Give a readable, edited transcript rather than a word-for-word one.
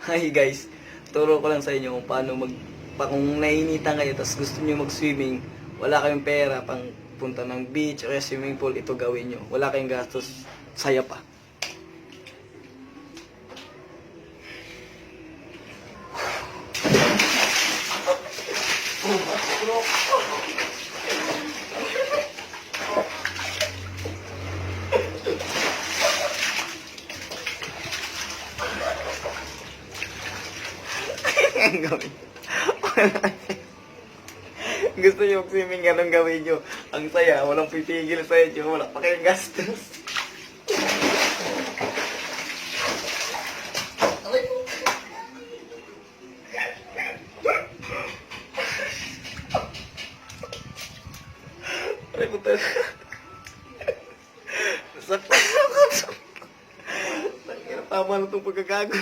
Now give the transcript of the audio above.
Hi guys, turo ko lang sa inyo kung paano kung nainitan kayo tapos gusto niyo mag-swimming, wala kayong pera pang punta ng beach o swimming pool, ito gawin niyo. Wala kayong gastos, saya pa. Ang gawin. Gusto nyo mag-swimming, anong gawin nyo? Ang saya, walang pipigil sa inyo, wala pa kayong gastos. Aray ko talaga. Nasaktan ako. Tama na itong pagkagago.